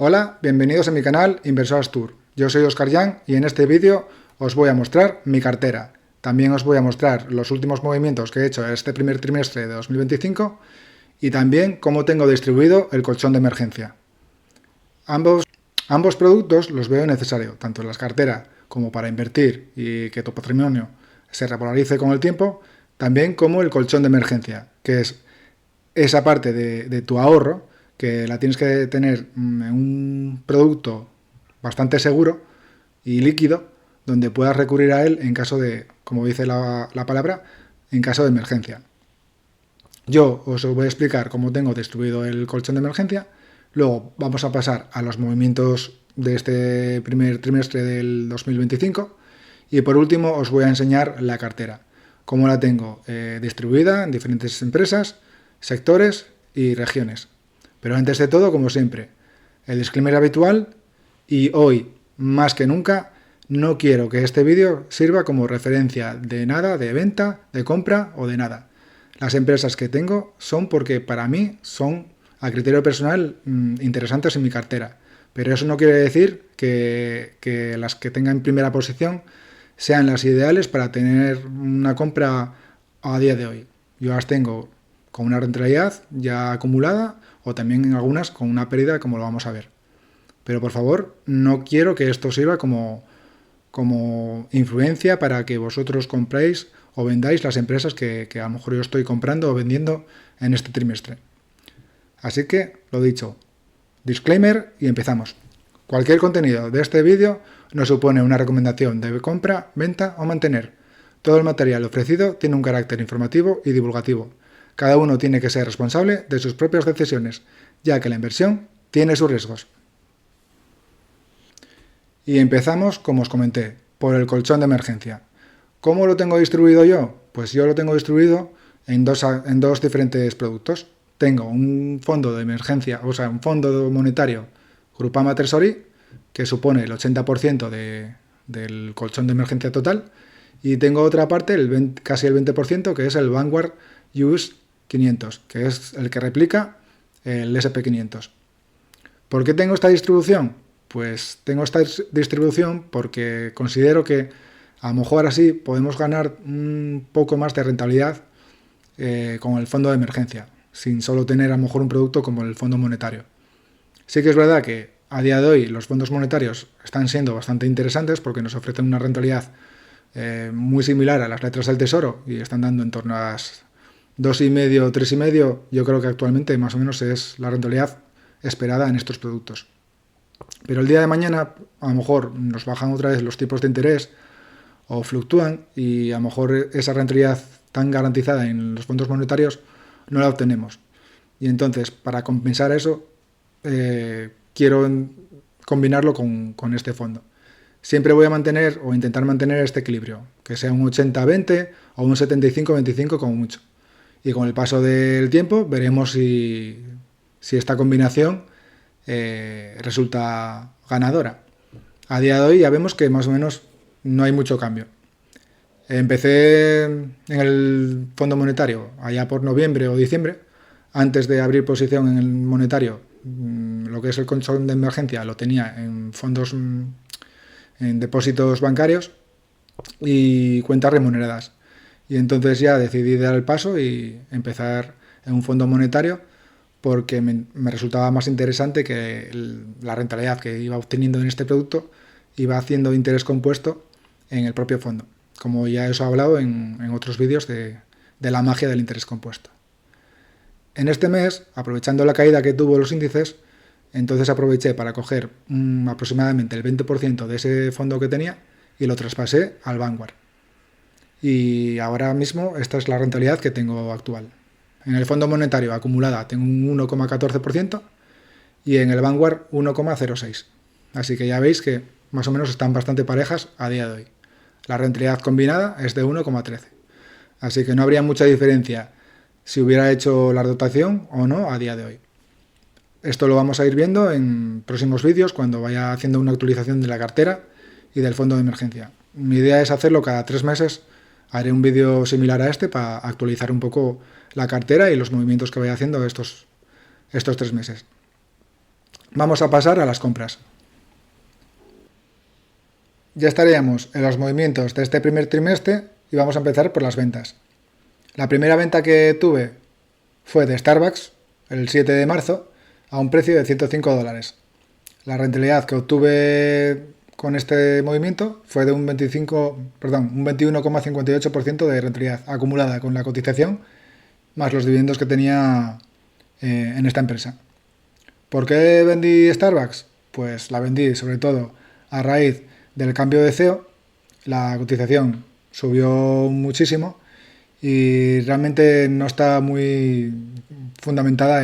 Hola, bienvenidos a mi canal Inversores Tour. Yo soy Oscar Yang y en este vídeo os voy a mostrar mi cartera. También os voy a mostrar los últimos movimientos que he hecho este primer trimestre de 2025 y también cómo tengo distribuido el colchón de emergencia. Ambos productos los veo necesarios, tanto en las carteras como para invertir y que tu patrimonio se revalorice con el tiempo, también como el colchón de emergencia, que es esa parte de tu ahorro que la tienes que tener en un producto bastante seguro y líquido, donde puedas recurrir a él en caso de, como dice la palabra, en caso de emergencia. Yo os voy a explicar cómo tengo distribuido el colchón de emergencia, luego vamos a pasar a los movimientos de este primer trimestre del 2025 y por último os voy a enseñar la cartera, cómo la tengo distribuida en diferentes empresas, sectores y regiones. Pero antes de todo, como siempre, el disclaimer habitual y hoy, más que nunca, no quiero que este vídeo sirva como referencia de nada, de venta, de compra o de nada. Las empresas que tengo son porque para mí son, a criterio personal, interesantes en mi cartera. Pero eso no quiere decir que las que tenga en primera posición sean las ideales para tener una compra a día de hoy. Yo las tengo con una rentabilidad ya acumulada o también en algunas con una pérdida, como lo vamos a ver. Pero por favor, no quiero que esto sirva como influencia para que vosotros compréis o vendáis las empresas que a lo mejor yo estoy comprando o vendiendo en este trimestre. Así que, lo dicho, disclaimer y empezamos. Cualquier contenido de este vídeo no supone una recomendación de compra, venta o mantener. Todo el material ofrecido tiene un carácter informativo y divulgativo. Cada uno tiene que ser responsable de sus propias decisiones, ya que la inversión tiene sus riesgos. Y empezamos, como os comenté, por el colchón de emergencia. ¿Cómo lo tengo distribuido yo? Pues yo lo tengo distribuido en dos diferentes productos. Tengo un fondo de emergencia, o sea, un fondo monetario Groupama Tresory, que supone el 80% del colchón de emergencia total, y tengo otra parte, casi el 20%, que es el Vanguard US 500, que es el que replica el SP500. ¿Por qué tengo esta distribución? Pues tengo esta distribución porque considero que a lo mejor así podemos ganar un poco más de rentabilidad con el fondo de emergencia, sin solo tener a lo mejor un producto como el fondo monetario. Sí que es verdad que a día de hoy los fondos monetarios están siendo bastante interesantes porque nos ofrecen una rentabilidad muy similar a las letras del tesoro y están dando en torno a las 2,5, 3,5. Yo creo que actualmente más o menos es la rentabilidad esperada en estos productos. Pero el día de mañana a lo mejor nos bajan otra vez los tipos de interés o fluctúan y a lo mejor esa rentabilidad tan garantizada en los fondos monetarios no la obtenemos. Y entonces, para compensar eso, quiero combinarlo con este fondo. Siempre voy a mantener o intentar mantener este equilibrio, que sea un 80-20 o un 75-25 como mucho. Y con el paso del tiempo veremos si esta combinación resulta ganadora. A día de hoy ya vemos que más o menos no hay mucho cambio. Empecé en el fondo monetario allá por noviembre o diciembre. Antes de abrir posición en el monetario, lo que es el colchón de emergencia lo tenía en fondos, en depósitos bancarios y cuentas remuneradas. Y entonces ya decidí dar el paso y empezar en un fondo monetario porque me resultaba más interesante que la rentabilidad que iba obteniendo en este producto iba haciendo interés compuesto en el propio fondo, como ya os he hablado en otros vídeos de la magia del interés compuesto. En este mes, aprovechando la caída que tuvo los índices, entonces aproveché para coger aproximadamente el 20% de ese fondo que tenía y lo traspasé al Vanguard. Y ahora mismo esta es la rentabilidad que tengo actual. En el fondo monetario acumulada tengo un 1,14% y en el Vanguard 1,06%. Así que ya veis que más o menos están bastante parejas a día de hoy. La rentabilidad combinada es de 1,13%. Así que no habría mucha diferencia si hubiera hecho la dotación o no a día de hoy. Esto lo vamos a ir viendo en próximos vídeos cuando vaya haciendo una actualización de la cartera y del fondo de emergencia. Mi idea es hacerlo cada 3 meses. Haré un vídeo similar a este para actualizar un poco la cartera y los movimientos que vaya haciendo estos 3 meses. Vamos a pasar a las compras. Ya estaríamos en los movimientos de este primer trimestre y vamos a empezar por las ventas. La primera venta que tuve fue de Starbucks el 7 de marzo a un precio de $105. La rentabilidad que obtuve con este movimiento fue de un 21,58% de rentabilidad acumulada con la cotización más los dividendos que tenía en esta empresa. ¿Por qué vendí Starbucks? Pues la vendí sobre todo a raíz del cambio de CEO. La cotización subió muchísimo y realmente no está muy fundamentada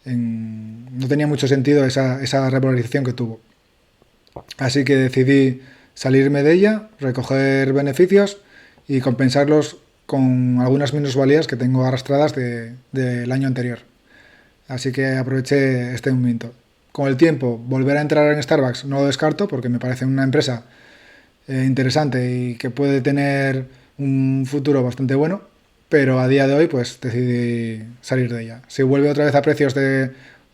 no tenía mucho sentido esa revalorización que tuvo. Así que decidí salirme de ella, recoger beneficios y compensarlos con algunas minusvalías que tengo arrastradas del año anterior. Así que aproveché este momento. Con el tiempo, volver a entrar en Starbucks no lo descarto porque me parece una empresa interesante y que puede tener un futuro bastante bueno, pero a día de hoy pues decidí salir de ella. Si vuelve otra vez a precios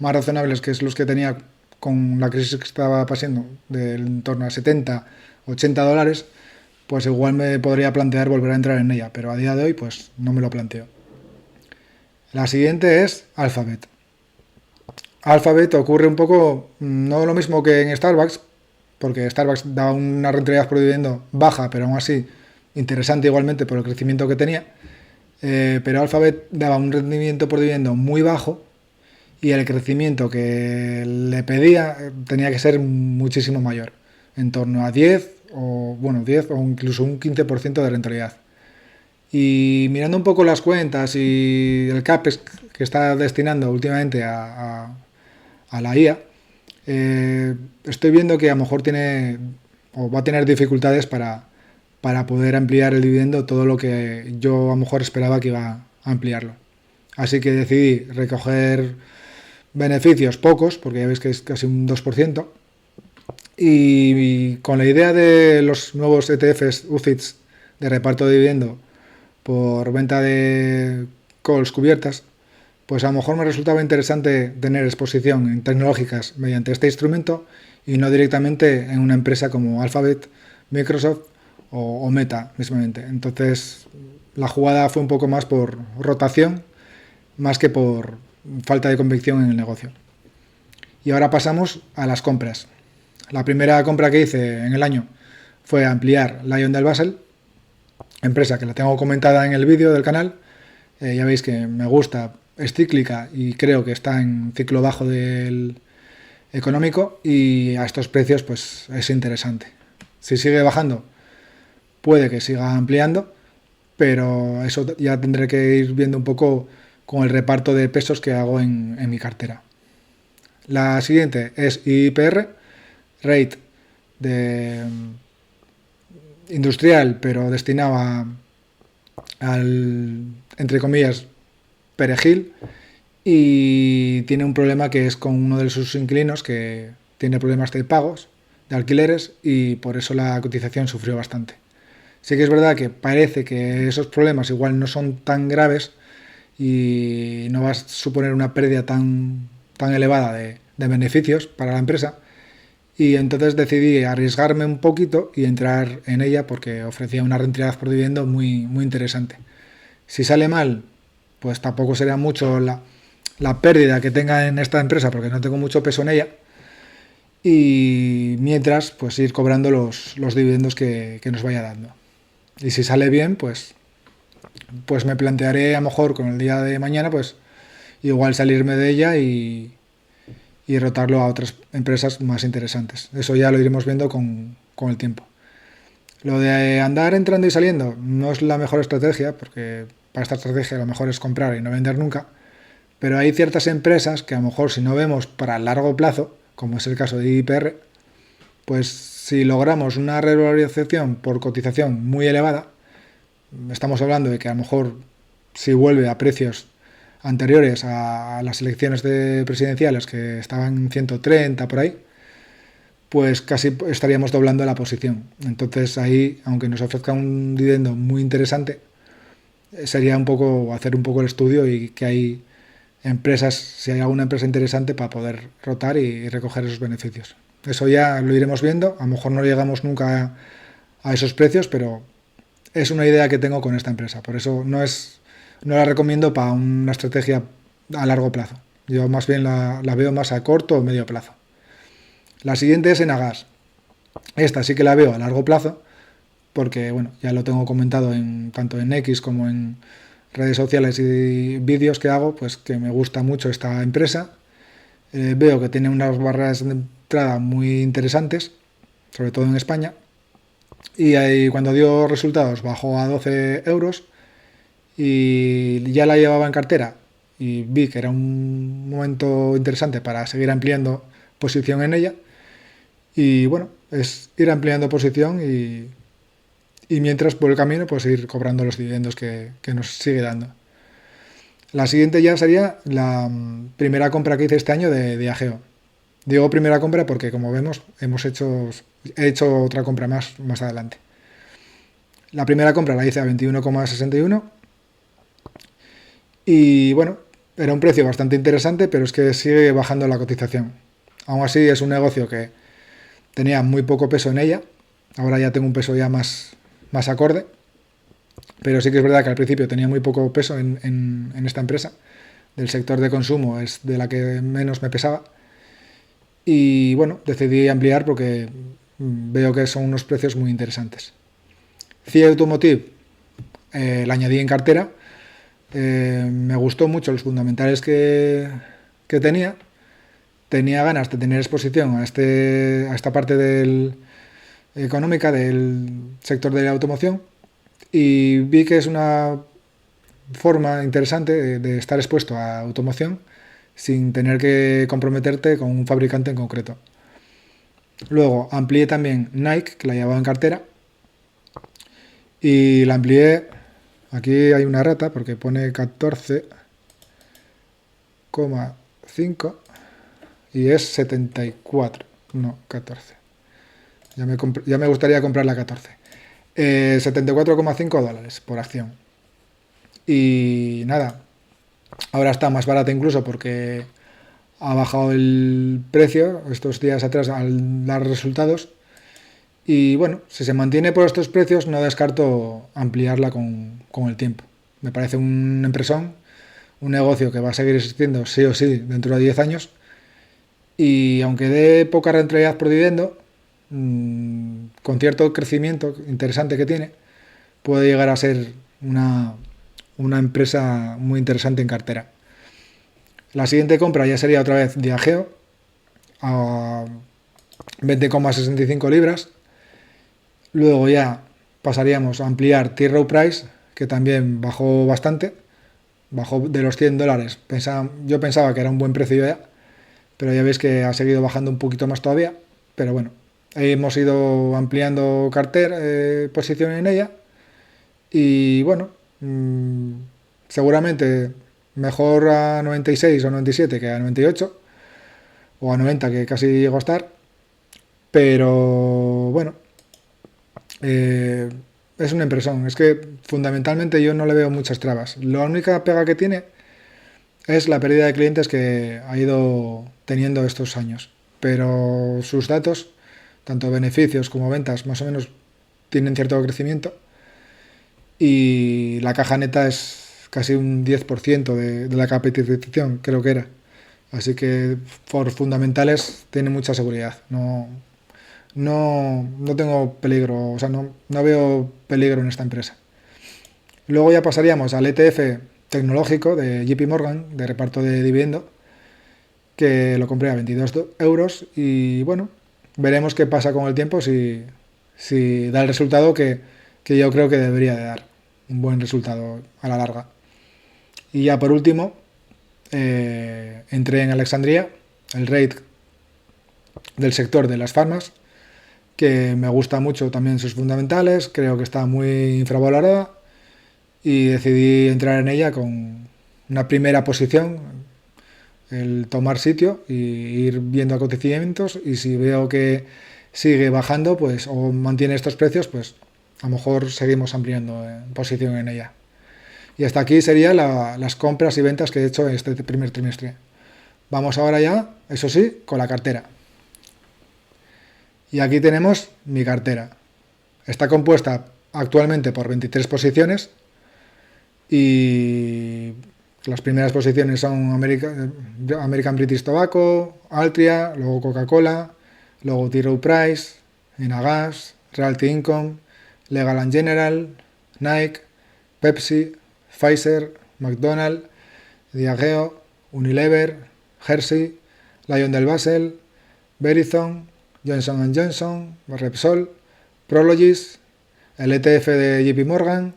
más razonables, que es los que tenía con la crisis que estaba pasando, en torno a 70, $80, pues igual me podría plantear volver a entrar en ella, pero a día de hoy pues no me lo planteo. La siguiente es Alphabet. Alphabet ocurre un poco, no lo mismo que en Starbucks, porque Starbucks da una rentabilidad por dividendo baja, pero aún así interesante igualmente por el crecimiento que tenía. Pero Alphabet daba un rendimiento por dividendo muy bajo y el crecimiento que le pedía tenía que ser muchísimo mayor, en torno a 10 o incluso un 15% de rentabilidad. Y mirando un poco las cuentas y el CAPEX que está destinando últimamente a la IA, estoy viendo que a lo mejor tiene o va a tener dificultades para poder ampliar el dividendo todo lo que yo a lo mejor esperaba que iba a ampliarlo. Así que decidí recoger beneficios pocos, porque ya veis que es casi un 2%, y con la idea de los nuevos ETFs UCITS de reparto de dividendo por venta de calls cubiertas, pues a lo mejor me resultaba interesante tener exposición en tecnológicas mediante este instrumento y no directamente en una empresa como Alphabet, Microsoft o Meta mismamente. Entonces la jugada fue un poco más por rotación, más que por falta de convicción en el negocio. Y ahora pasamos a las compras. La primera compra que hice en el año fue ampliar LyondellBasell Basel, empresa que la tengo comentada en el vídeo del canal. Ya veis que me gusta, es cíclica y creo que está en ciclo bajo del económico y a estos precios pues es interesante. Si sigue bajando puede que siga ampliando, pero eso ya tendré que ir viendo un poco con el reparto de pesos que hago en mi cartera. La siguiente es IPR, rate de industrial, pero destinado al, entre comillas, perejil, y tiene un problema que es con uno de sus inquilinos que tiene problemas de pagos, de alquileres, y por eso la cotización sufrió bastante. Sí que es verdad que parece que esos problemas igual no son tan graves y no va a suponer una pérdida tan elevada de beneficios para la empresa, y entonces decidí arriesgarme un poquito y entrar en ella porque ofrecía una rentabilidad por dividendo muy interesante. Si sale mal, pues tampoco será mucho la pérdida que tenga en esta empresa porque no tengo mucho peso en ella, y mientras pues ir cobrando los dividendos que nos vaya dando. Y si sale bien, pues me plantearé a lo mejor con el día de mañana pues igual salirme de ella y rotarlo a otras empresas más interesantes. Eso ya lo iremos viendo con el tiempo. Lo de andar entrando y saliendo no es la mejor estrategia, porque para esta estrategia lo mejor es comprar y no vender nunca, pero hay ciertas empresas que a lo mejor si no vemos para largo plazo, como es el caso de IPR, pues si logramos una revalorización por cotización muy elevada, estamos hablando de que a lo mejor si vuelve a precios anteriores a las elecciones presidenciales que estaban en 130 por ahí, pues casi estaríamos doblando la posición. Entonces ahí, aunque nos ofrezca un dividendo muy interesante, sería hacer un poco el estudio y qué hay empresas, si hay alguna empresa interesante para poder rotar y recoger esos beneficios. Eso ya lo iremos viendo, a lo mejor no llegamos nunca a esos precios, pero es una idea que tengo con esta empresa, por eso no la recomiendo para una estrategia a largo plazo. Yo más bien la veo más a corto o medio plazo. La siguiente es Enagas. Esta sí que la veo a largo plazo, porque bueno, ya lo tengo comentado tanto en X como en redes sociales y vídeos que hago, pues que me gusta mucho esta empresa. Veo que tiene unas barreras de entrada muy interesantes, sobre todo en España, y ahí, cuando dio resultados bajó a 12 euros y ya la llevaba en cartera y vi que era un momento interesante para seguir ampliando posición en ella. Y bueno, es ir ampliando posición y mientras por el camino pues ir cobrando los dividendos que nos sigue dando. La siguiente ya sería la primera compra que hice este año de Diageo. Digo primera compra porque, como vemos, he hecho otra compra más adelante. La primera compra la hice a 21,61 y bueno, era un precio bastante interesante, pero es que sigue bajando la cotización. Aún así es un negocio que tenía muy poco peso en ella, ahora ya tengo un peso ya más acorde, pero sí que es verdad que al principio tenía muy poco peso en esta empresa. Del sector de consumo es de la que menos me pesaba. Y bueno, decidí ampliar porque veo que son unos precios muy interesantes. CIE Automotive la añadí en cartera. Me gustó mucho los fundamentales que tenía. Tenía ganas de tener exposición a esta parte económica del sector de la automoción y vi que es una forma interesante de estar expuesto a automoción sin tener que comprometerte con un fabricante en concreto. Luego amplié también Nike, que la llevaba en cartera, y la amplié, aquí hay una rata porque pone 14,5 y es 74, no 14. Ya me gustaría comprar la 14. 74,5 dólares por acción. Y nada, ahora está más barata incluso porque ha bajado el precio estos días atrás al dar resultados. Y bueno, si se mantiene por estos precios, no descarto ampliarla con el tiempo. Me parece un empresón, un negocio que va a seguir existiendo sí o sí dentro de 10 años. Y aunque dé poca rentabilidad por dividendo, con cierto crecimiento interesante que tiene, puede llegar a ser una empresa muy interesante en cartera. La siguiente compra ya sería otra vez Diageo a 20,65 libras. Luego ya pasaríamos a ampliar T. Rowe Price, que también bajó bastante, bajó de los 100 dólares. Yo pensaba que era un buen precio ya, pero ya veis que ha seguido bajando un poquito más todavía. Pero bueno, hemos ido ampliando cartera, posición en ella. Y bueno, seguramente mejor a 96 o 97 que a 98 o a 90 que casi llego a estar. Pero bueno, es una impresión. Es que fundamentalmente yo no le veo muchas trabas. La única pega que tiene es la pérdida de clientes que ha ido teniendo estos años. Pero sus datos, tanto beneficios como ventas, más o menos tienen cierto crecimiento. Y la caja neta es casi un 10% de la capitalización, creo que era. Así que por fundamentales tiene mucha seguridad. No tengo peligro, o sea, no veo peligro en esta empresa. Luego ya pasaríamos al ETF tecnológico de JP Morgan, de reparto de dividendo, que lo compré a 22 euros y bueno, veremos qué pasa con el tiempo si da el resultado que yo creo que debería de dar. Un buen resultado a la larga. Y ya por último, entré en Alexandria, el REIT del sector de las farmas, que me gusta mucho también sus fundamentales, creo que está muy infravalorada y decidí entrar en ella con una primera posición, el tomar sitio y ir viendo acontecimientos y si veo que sigue bajando pues o mantiene estos precios, pues a lo mejor seguimos ampliando posición en ella. Y hasta aquí serían las compras y ventas que he hecho en este primer trimestre. Vamos ahora ya, eso sí, con la cartera. Y aquí tenemos mi cartera. Está compuesta actualmente por 23 posiciones y las primeras posiciones son American British Tobacco, Altria, luego Coca-Cola, luego T. Rowe Price, Enagas, Realty Income, Legal & General, Nike, Pepsi, Pfizer, McDonald's, Diageo, Unilever, Hershey, Lion del Basel, Verizon, Johnson Johnson, Repsol, Prologis, el ETF de JP Morgan,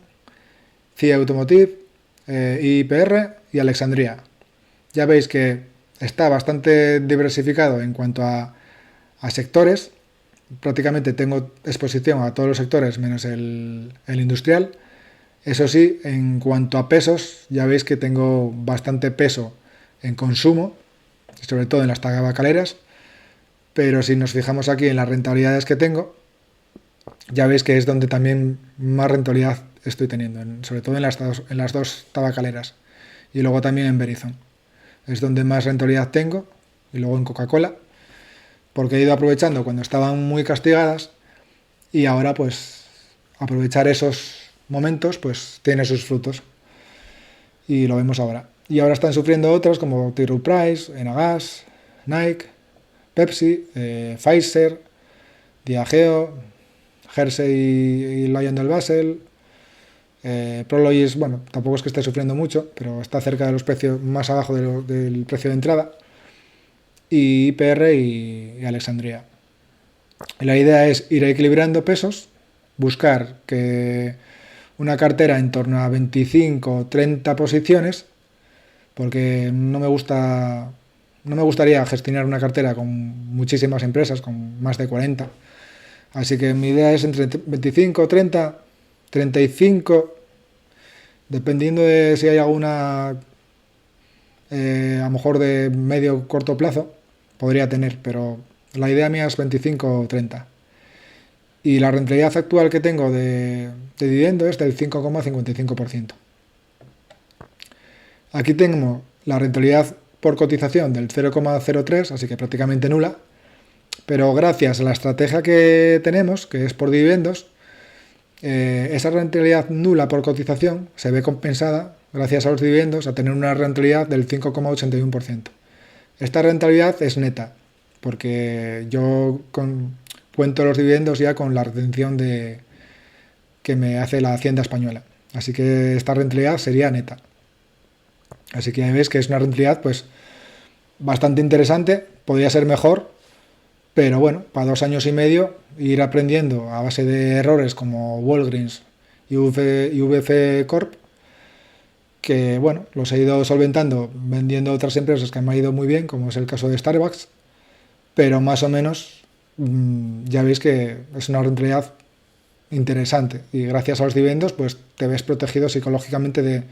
CIA Automotive, IPR y Alexandria. Ya veis que está bastante diversificado en cuanto a sectores. Prácticamente tengo exposición a todos los sectores menos el industrial. Eso sí, en cuanto a pesos, ya veis que tengo bastante peso en consumo, sobre todo en las tabacaleras, pero si nos fijamos aquí en las rentabilidades que tengo, ya veis que es donde también más rentabilidad estoy teniendo, sobre todo en las dos tabacaleras y luego también en Verizon. Es donde más rentabilidad tengo y luego en Coca-Cola, porque he ido aprovechando cuando estaban muy castigadas y ahora pues aprovechar esos momentos pues tiene sus frutos y lo vemos ahora. Y ahora están sufriendo otras como T. Rowe Price, Enagas, Nike, Pepsi, Pfizer, Diageo, Hershey y Lion del Basel. Prologis, bueno, tampoco es que esté sufriendo mucho, pero está cerca de los precios, más abajo del precio de entrada. Y IPR y Alexandria. La idea es ir equilibrando pesos, buscar que una cartera en torno a 25 o 30 posiciones, porque no me gustaría gestionar una cartera con muchísimas empresas, con más de 40. Así que mi idea es entre 25, 30, 35, dependiendo de si hay alguna, a lo mejor de medio o corto plazo, podría tener, pero la idea mía es 25 o 30. Y la rentabilidad actual que tengo de dividendo es del 5,55%. Aquí tengo la rentabilidad por cotización del 0,03, así que prácticamente nula, pero gracias a la estrategia que tenemos, que es por dividendos, esa rentabilidad nula por cotización se ve compensada, gracias a los dividendos, a tener una rentabilidad del 5,81%. Esta rentabilidad es neta, porque yo cuento los dividendos ya con la retención que me hace la Hacienda española. Así que esta rentabilidad sería neta. Así que ya veis que es una rentabilidad pues bastante interesante, podría ser mejor, pero bueno, para 2 años y medio ir aprendiendo a base de errores como Walgreens y VC Corp, que bueno, los he ido solventando vendiendo otras empresas que me ha ido muy bien, como es el caso de Starbucks, pero más o menos ya veis que es una rentabilidad interesante y gracias a los dividendos pues te ves protegido psicológicamente de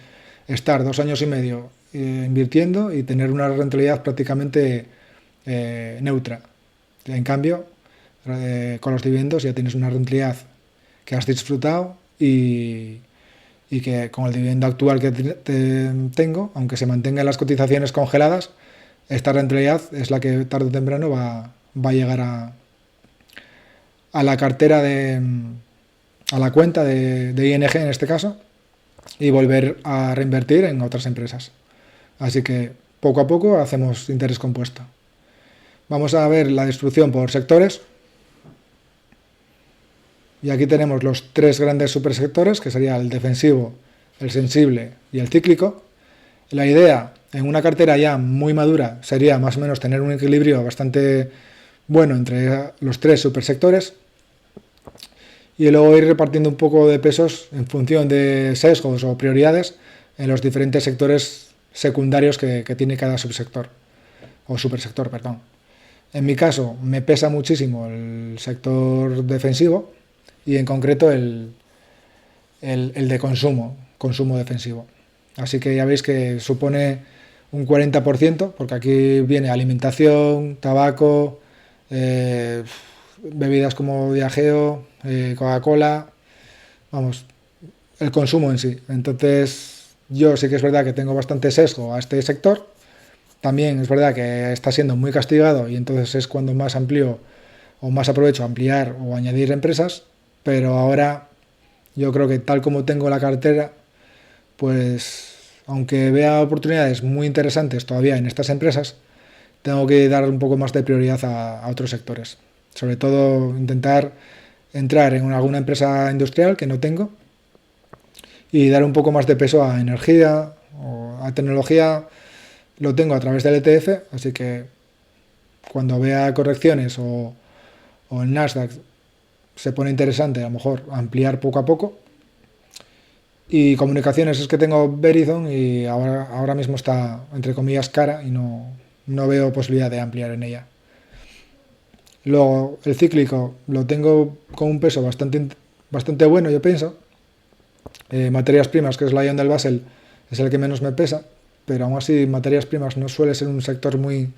estar 2 años y medio invirtiendo y tener una rentabilidad prácticamente neutra. En cambio, con los dividendos ya tienes una rentabilidad que has disfrutado y que con el dividendo actual que tengo, aunque se mantengan las cotizaciones congeladas, esta rentabilidad es la que tarde o temprano va a llegar a la cartera a la cuenta de ING en este caso, y volver a reinvertir en otras empresas. Así que poco a poco hacemos interés compuesto. Vamos a ver la distribución por sectores. Y aquí tenemos los 3 grandes supersectores, que sería el defensivo, el sensible y el cíclico. La idea en una cartera ya muy madura sería más o menos tener un equilibrio bastante bueno entre los 3 supersectores y luego ir repartiendo un poco de pesos en función de sesgos o prioridades en los diferentes sectores secundarios que tiene cada subsector o supersector, perdón. En mi caso me pesa muchísimo el sector defensivo y en concreto el de consumo defensivo. Así que ya veis que supone un 40%, porque aquí viene alimentación, tabaco, bebidas como Diageo, Coca-Cola, vamos, el consumo en sí. Entonces Yo sí que es verdad que tengo bastante sesgo a este sector. También es verdad que está siendo muy castigado y entonces es cuando más amplío o más aprovecho ampliar o añadir empresas. Pero ahora yo creo que tal como tengo la cartera, pues aunque vea oportunidades muy interesantes todavía en estas empresas, tengo que dar un poco más de prioridad a otros sectores. Sobre todo intentar entrar en alguna empresa industrial que no tengo y dar un poco más de peso a energía o a tecnología. Lo tengo a través del ETF, así que cuando vea correcciones o el Nasdaq se pone interesante, a lo mejor ampliar poco a poco. Y comunicaciones es que tengo Verizon y ahora mismo está, entre comillas, cara y no veo posibilidad de ampliar en ella. Luego, el cíclico lo tengo con un peso bastante bueno, yo pienso. Materias primas, que es la Ion del Basel, es el que menos me pesa, pero aún así materias primas no suele ser un sector muy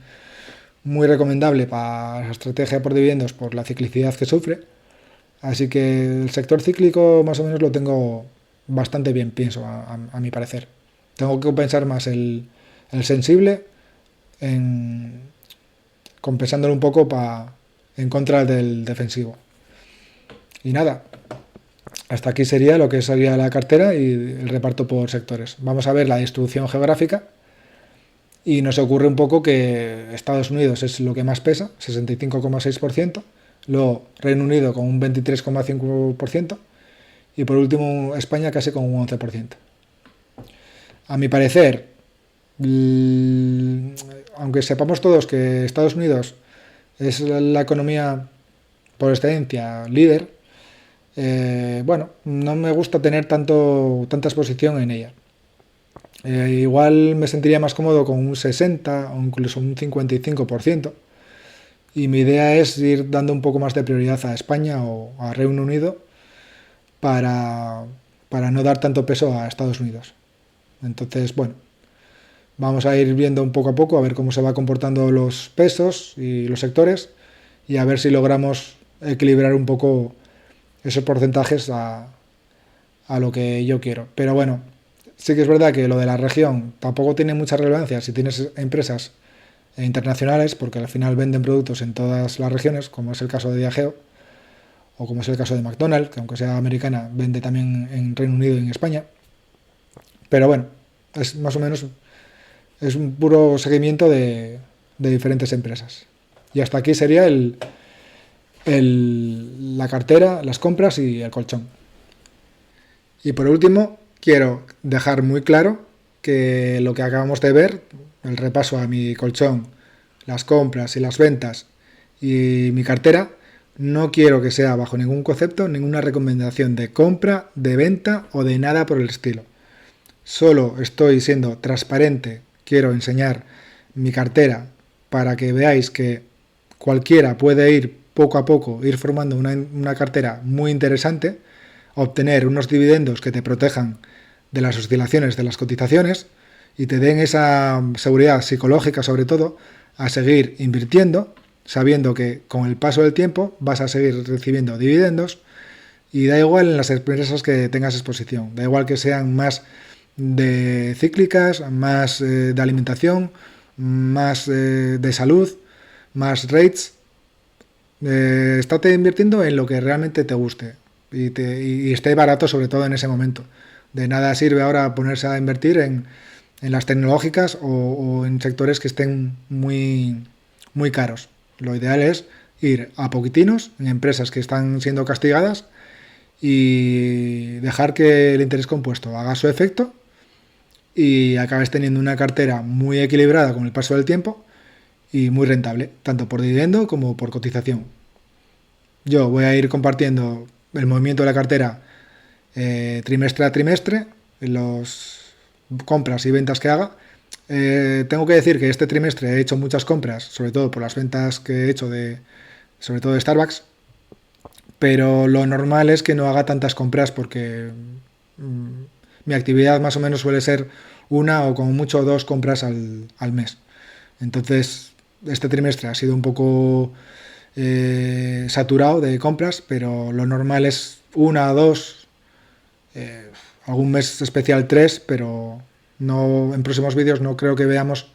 recomendable para la estrategia por dividendos por la ciclicidad que sufre. Así que el sector cíclico más o menos lo tengo bastante bien, pienso, a mi parecer. Tengo que compensar más el sensible en, compensándolo un poco en contra del defensivo. Y nada, hasta aquí sería lo que sería la cartera y el reparto por sectores. Vamos a ver la distribución geográfica y nos ocurre un poco que Estados Unidos es lo que más pesa, 65,6%, luego Reino Unido con un 23,5% y por último España casi con un 11%. A mi parecer, aunque sepamos todos que Estados Unidos es la economía por excelencia líder, bueno, no me gusta tener tanta exposición en ella. Igual me sentiría más cómodo con un 60 o incluso un 55%. Y mi idea es ir dando un poco más de prioridad a España o a Reino Unido para, para no dar tanto peso a Estados Unidos. Entonces, bueno, vamos a ir viendo un poco a poco a ver cómo se va comportando los pesos y los sectores y a ver si logramos equilibrar un poco esos porcentajes a lo que yo quiero. Pero bueno, sí que es verdad que lo de la región tampoco tiene mucha relevancia si tienes empresas internacionales, porque al final venden productos en todas las regiones, como es el caso de Diageo, o como es el caso de McDonald's, que aunque sea americana, vende también en Reino Unido y en España. Pero bueno, es más o menos es un puro seguimiento de diferentes empresas. Y hasta aquí sería la cartera, las compras y el colchón. Y por último, quiero dejar muy claro que lo que acabamos de ver, el repaso a mi colchón, las compras y las ventas y mi cartera, no quiero que sea bajo ningún concepto ninguna recomendación de compra, de venta o de nada por el estilo. Solo estoy siendo transparente, quiero enseñar mi cartera para que veáis que cualquiera puede ir poco a poco, ir formando una cartera muy interesante, obtener unos dividendos que te protejan de las oscilaciones de las cotizaciones y te den esa seguridad psicológica sobre todo a seguir invirtiendo, sabiendo que con el paso del tiempo vas a seguir recibiendo dividendos y da igual en las empresas que tengas exposición, da igual que sean más de cíclicas, más de alimentación, más de salud, más rates. Estate invirtiendo en lo que realmente te guste y esté barato sobre todo en ese momento. De nada sirve ahora ponerse a invertir en las tecnológicas o en sectores que estén muy caros. Lo ideal es ir a poquitinos en empresas que están siendo castigadas y dejar que el interés compuesto haga su efecto y acabes teniendo una cartera muy equilibrada con el paso del tiempo y muy rentable, tanto por dividendo como por cotización. Yo voy a ir compartiendo el movimiento de la cartera trimestre a trimestre, en las compras y ventas que haga. Tengo que decir que este trimestre he hecho muchas compras, sobre todo por las ventas que he hecho sobre todo de Starbucks, pero lo normal es que no haga tantas compras porque mi actividad más o menos suele ser una o como mucho dos compras al mes. Entonces, este trimestre ha sido un poco saturado de compras, pero lo normal es una o dos algún mes especial 3, pero no, en próximos vídeos no creo que veamos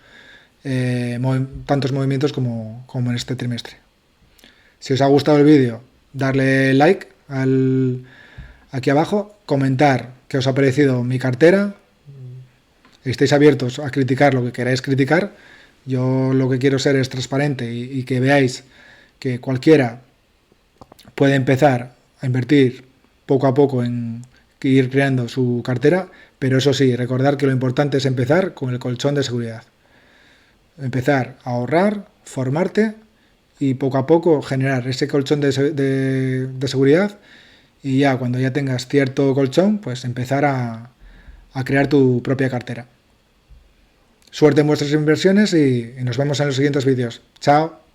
tantos movimientos como en este trimestre. Si os ha gustado el vídeo, darle like aquí abajo, comentar qué os ha parecido mi cartera. Estéis abiertos a criticar lo que queráis criticar. Yo lo que quiero ser es transparente y que veáis que cualquiera puede empezar a invertir poco a poco en ir creando su cartera, pero eso sí, recordar que lo importante es empezar con el colchón de seguridad. Empezar a ahorrar, formarte y poco a poco generar ese colchón de seguridad, y ya cuando ya tengas cierto colchón, pues empezar a crear tu propia cartera. Suerte en vuestras inversiones y nos vemos en los siguientes vídeos. Chao.